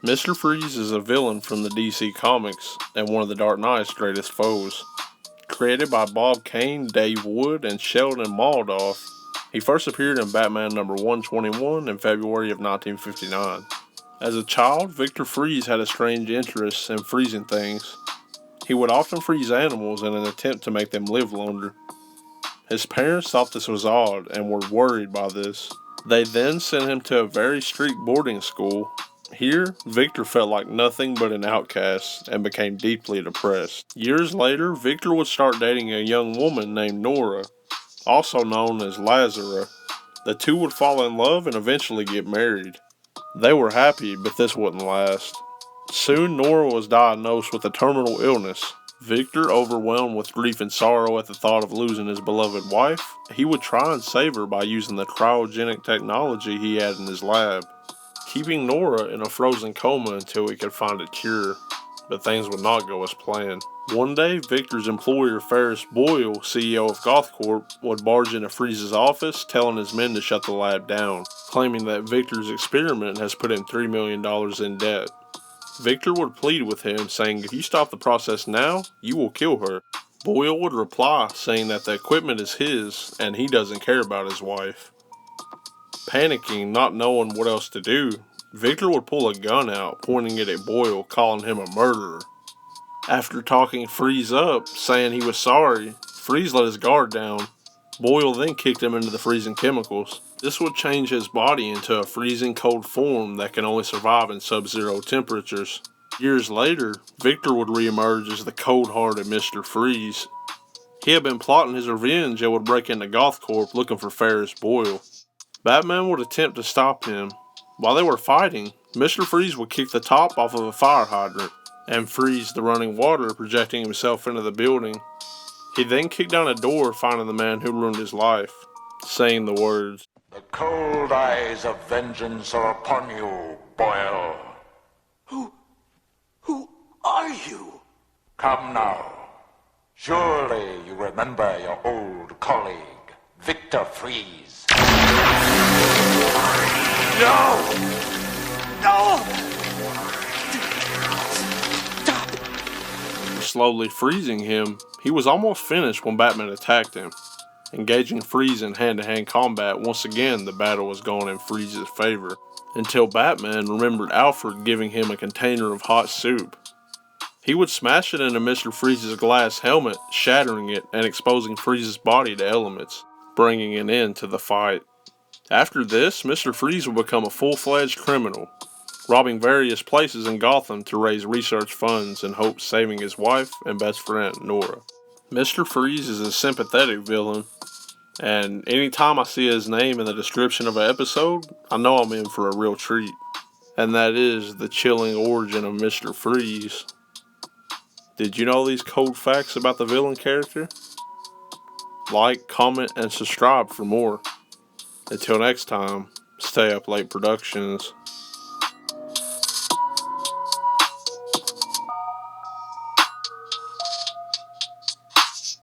Mr. Freeze is a villain from the DC Comics and one of the Dark Knight's greatest foes. Created by Bob Kane, Dave Wood, and Sheldon Moldoff, he first appeared in Batman number 121 in February of 1959. As a child, Victor Freeze had a strange interest in freezing things. He would often freeze animals in an attempt to make them live longer. His parents thought this was odd and were worried by this. They then sent him to a very strict boarding school. Here, Victor felt like nothing but an outcast and became deeply depressed. Years later, Victor would start dating a young woman named Nora, also known as Lazara. The two would fall in love and eventually get married. They were happy, but this wouldn't last. Soon, Nora was diagnosed with a terminal illness. Victor, overwhelmed with grief and sorrow at the thought of losing his beloved wife, he would try and save her by using the cryogenic technology he had in his lab, keeping Nora in a frozen coma until he could find a cure. But things would not go as planned. One day, Victor's employer Ferris Boyle, CEO of GothCorp, would barge into Freeze's office, telling his men to shut the lab down, claiming that Victor's experiment has put him $3 million in debt. Victor would plead with him, saying if you stop the process now, you will kill her. Boyle would reply, saying that the equipment is his, and he doesn't care about his wife. Panicking, not knowing what else to do, Victor would pull a gun out, pointing it at Boyle, calling him a murderer. After talking Freeze up, saying he was sorry, Freeze let his guard down. Boyle then kicked him into the freezing chemicals. This would change his body into a freezing cold form that can only survive in sub-zero temperatures. Years later, Victor would reemerge as the cold-hearted Mr. Freeze. He had been plotting his revenge and would break into GothCorp looking for Ferris Boyle. Batman would attempt to stop him. While they were fighting, Mr. Freeze would kick the top off of a fire hydrant and freeze the running water, projecting himself into the building. He then kicked down a door, finding the man who ruined his life, saying the words, "The cold eyes of vengeance are upon you, Boyle." Who are you? Come now. Surely you remember your old colleague, Victor Freeze. No! No! Stop! slowly freezing him. He was almost finished when Batman attacked him. Engaging Freeze in hand-to-hand combat, once again the battle was going in Freeze's favor, until Batman remembered Alfred giving him a container of hot soup. He would smash it into Mr. Freeze's glass helmet, shattering it and exposing Freeze's body to elements, bringing an end to the fight. After this, Mr. Freeze would become a full-fledged criminal, robbing various places in Gotham to raise research funds in hopes saving his wife and best friend, Nora. Mr. Freeze is a sympathetic villain, and anytime I see his name in the description of an episode, I know I'm in for a real treat. And that is the chilling origin of Mr. Freeze. Did you know these cold facts about the villain character? Like, comment, and subscribe for more. Until next time, stay up late productions.